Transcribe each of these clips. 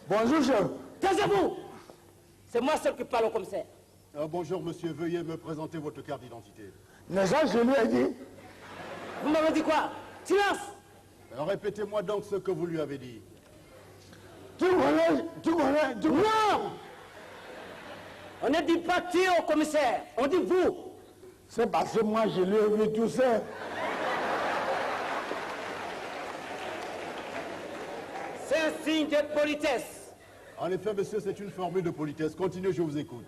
Bonjour, chef. Taisez-vous! C'est moi seul qui parle au commissaire. Bonjour, monsieur. Veuillez me présenter votre carte d'identité. Mais ça, je lui ai dit. Vous m'avez dit quoi? Silence! Répétez-moi donc ce que vous lui avez dit. Tu connais. Non! On ne dit pas tu au commissaire, on dit vous. C'est parce que moi, je lui ai vu tout ça. C'est un signe de politesse. En effet, monsieur, c'est une formule de politesse. Continuez, je vous écoute.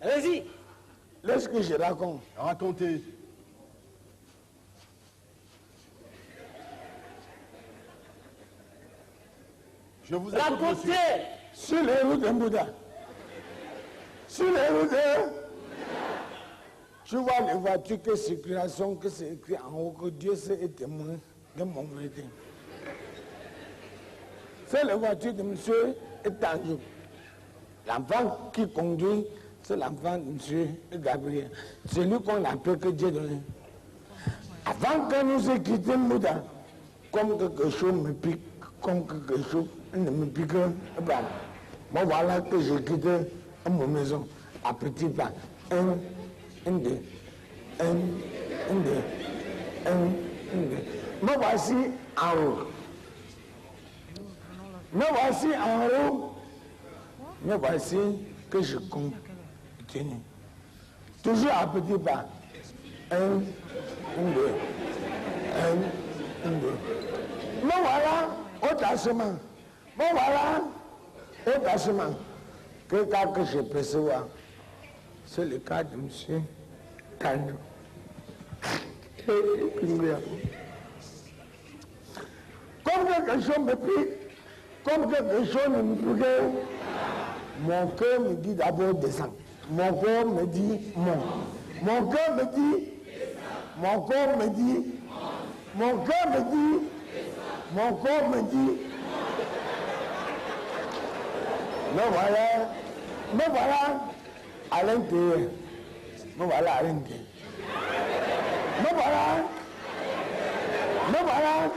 Allez-y. Laisse que je raconte. Racontez. Je vous écoute, monsieur. Racontez. Sur les routes de Bouddha. Sur les routes de... Tu vois les voitures que circulation, que c'est écrit en haut que Dieu est témoin de mon vérité. C'est la voiture de monsieur Etanjo. L'enfant qui conduit, c'est l'enfant de monsieur Gabriel. C'est lui qu'on appelle que Dieu donné. Avant que nous ayons quitté Bouddha, comme quelque chose me pique, comme quelque chose ne me pique pas. Moi voilà que j'ai quitté ma maison à petit pas. Un, deux. Me voici en haut. Me voici en haut. Me voici que je continue. Toujours à petit pas. Un, deux. Me voilà au tassement. Me voilà au tassement. Que cas que je perçois, c'est le cas de monsieur Tanjo. Comme quelque chose me pique, comme quelque chose ne me pique, mon cœur me dit d'abord descendre. Mon corps me dit monte. Mon cœur me dit, mon corps me dit, mon cœur me dit, mon corps me dit, me voilà à l'intérieur. Me voilà à l'intérieur. Me voilà.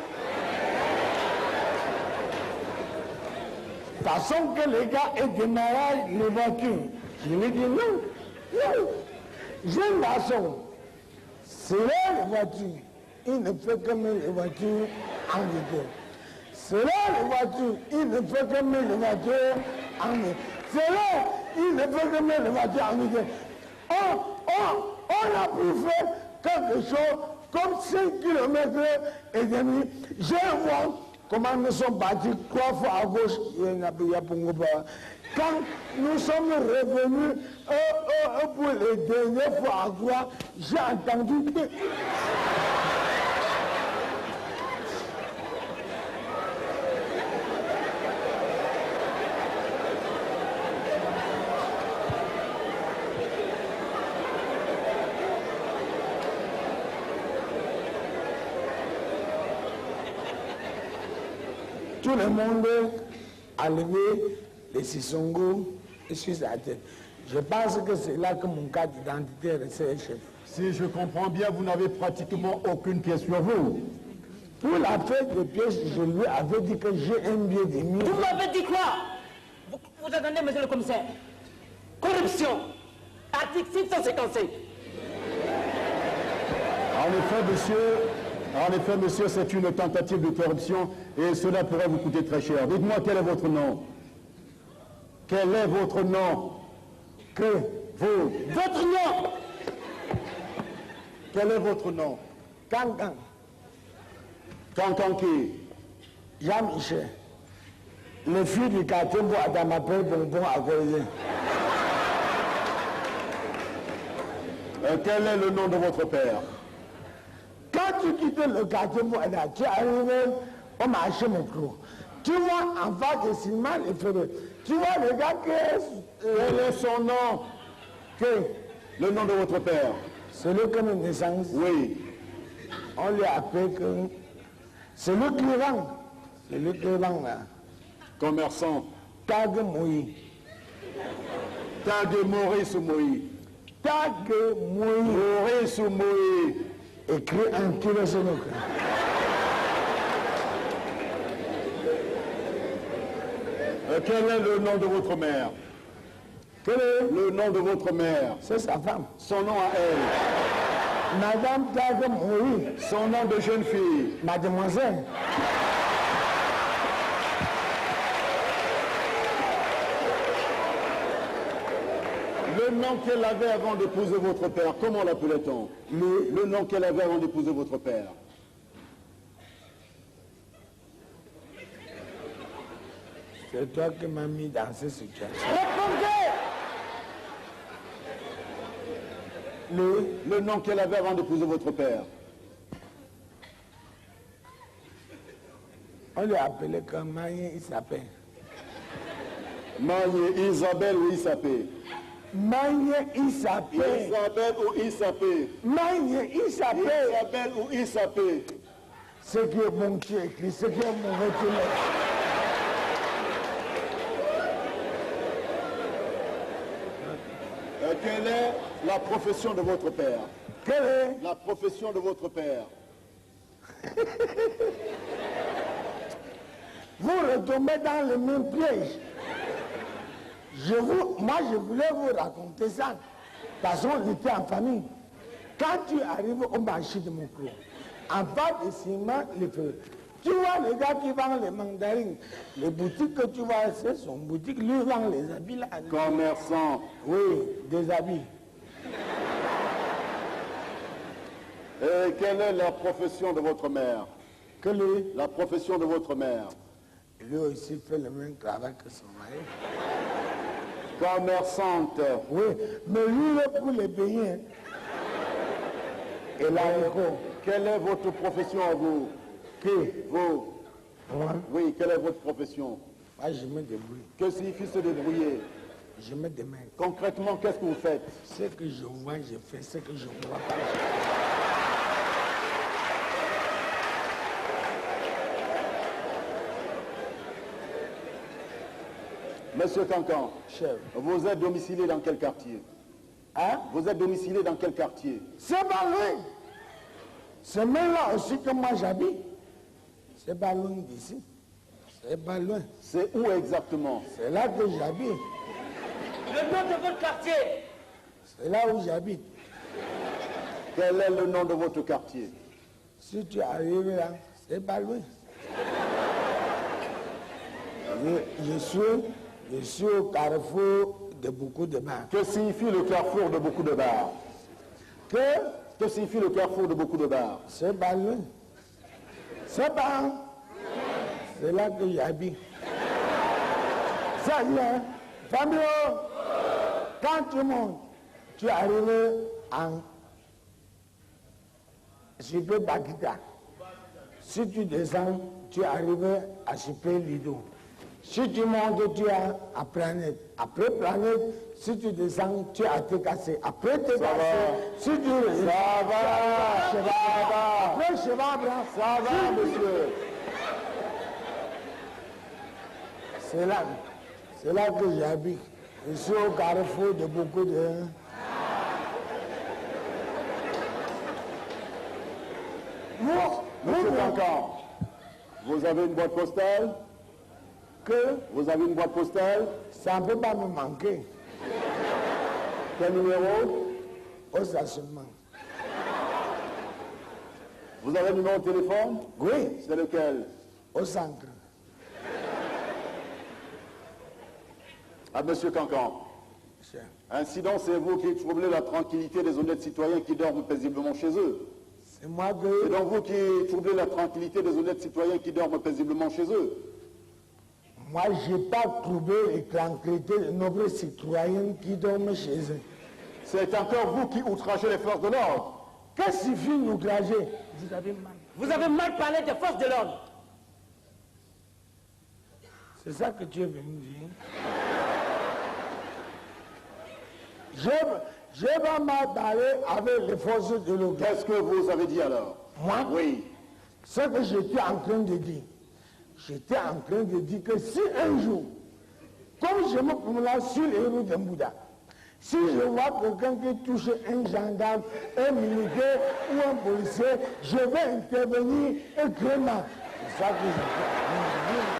Façon que les gars aient démarré les voitures. Je lui dis non. Jeune garçon, c'est là les voitures. Il ne fait que mettre les voitures en vitesse. C'est là les voitures. Il ne fait que mettre les voitures en vitesse. C'est là, il ne fait que mettre les voitures en vitesse. On a pu faire quelque chose comme 5 km et demi. Je vois comment nous sommes partis 3 fois à gauche. Quand nous sommes revenus pour les dernières fois à droite, j'ai entendu que... Tout le monde a levé les Sissongo et sur sa tête. Je pense que c'est là que mon carte d'identité est resté, chef. Si je comprends bien, vous n'avez pratiquement aucune pièce sur vous. Pour la fête de pièces, je lui avais dit que j'ai un billet de nuit. Vous m'avez dit quoi? Vous attendez, monsieur le commissaire. Corruption. Article 655. En effet, monsieur, c'est une tentative de corruption et cela pourrait vous coûter très cher. Dites-moi quel est votre nom. Quel est votre nom? Votre nom? Quel est votre nom? Kankan. Kankan qui? Jean-Michel. Le fils du quartier Boada m'appelle Bonbon à causer. Quel est le nom de votre père? Quand tu quittes le quartier Boada, tu es arrivé au marché Mokro. Tu vois en face de Simon et Ferré. Tu vois le gars qui est... Quel est son nom? Le nom de votre père? Celui comme une naissance. Oui. On lui appelle que... C'est le client. C'est le client là. Commerçant. Tag Moui. Tag Maurice Moui. Tag Moui. Maurice Moui. Écrit en kilo sur le cœur. Quel est le nom de votre mère? Quel est le nom de votre mère? C'est sa femme. Son nom à elle. Madame Dagem, oui. Son nom de jeune fille. Mademoiselle. Le nom qu'elle avait avant d'épouser votre père, comment l'appelait-on? Le nom qu'elle avait avant d'épouser votre père. C'est toi qui m'as mis dans cette situation. Le nom qu'elle avait avant d'épouser votre père. On lui appelait comme Maïe Isapé. Maïe, Isabelle ou Isapé? Maïe Isapé. Isabelle ou Isapé? Maïe Isapé. Isabelle ou Isapé? Ce qui est bon, tu écris. Ce qui est mauvais, tu laisses. Quelle est la profession de votre père? Quelle est La profession de votre père. Vous retombez dans le même piège. Moi, je voulais vous raconter ça. Parce qu'on était en famille. Quand tu arrives au marché de mon clos, en bas de ciment, les feux, tu vois les gars qui vendent les mandarines. Les boutiques que tu vois, c'est son boutique. Lui vend les habits là. Commerçant. Oui, des habits. Et quelle est la profession de votre mère? Que lui, La profession de votre mère. lui aussi fait le même travail que son mari. Commerçante. Oui, mais lui, il est pour les beignets. Et l'haricot. Quelle est votre profession à vous? Qui? Vous. Moi, Oui, quelle est votre profession? moi, je me débrouille. Que signifie se débrouiller? Je me démène. Concrètement, qu'est-ce que vous faites? Ce que je vois, je fais. Ce que je ne vois pas, je fais. Monsieur Cancan, Chef. vous êtes domicilié dans quel quartier? Hein? Vous êtes domicilié dans quel quartier? C'est pas loin. C'est même là aussi que moi j'habite. C'est pas loin d'ici. C'est pas loin. C'est où exactement? C'est là que j'habite. Le nom de votre quartier. C'est là où j'habite. Quel est le nom de votre quartier? Si tu arrives là, c'est pas loin. Je suis au carrefour de beaucoup de bars. Que signifie le carrefour de beaucoup de bars? Que signifie le carrefour de beaucoup de bars? C'est pas loin. C'est pas. C'est là que j'habite. Ça y est. Fabio, quand tu montes, tu arrives en Super Bakita. Si tu descends, tu arrives à Super Lido. Si tu montes, tu es à Planète. Après Planète, si tu descends, tu es à TKC. Après TKC, si tu... Ça va, Cheval. Après Cheval, ça va, monsieur. C'est là que j'habite. Je suis au carrefour de beaucoup de... Monsieur Cancan, vous avez une boîte postale? Que Vous avez une boîte postale? ça ne peut pas me manquer Quel numéro? au stationnement. Vous avez un numéro de téléphone? Oui, C'est lequel? au centre. À Monsieur Cancan. Chef. Incident, c'est vous qui troublez la tranquillité des honnêtes citoyens qui dorment paisiblement chez eux. C'est moi C'est que... donc vous qui troublez la tranquillité des honnêtes citoyens qui dorment paisiblement chez eux. Moi, je n'ai pas trouvé les tranquillités de nos citoyens qui dorment chez eux. C'est encore vous qui outragez les forces de l'ordre. Qu'est-ce qu'il faut nous grager? Vous avez mal parlé des forces de l'ordre. C'est ça que tu es venu dire. Je vais m'en parler avec les forces de l'ordre. Qu'est-ce que vous avez dit alors? Moi, Oui. ce que j'étais en train de dire, j'étais en train de dire que si un jour, comme je me promène sur les rues de Mbouda, si je vois quelqu'un qui touche un gendarme, un militaire ou un policier, je vais intervenir et créer ma... C'est ça que je fais.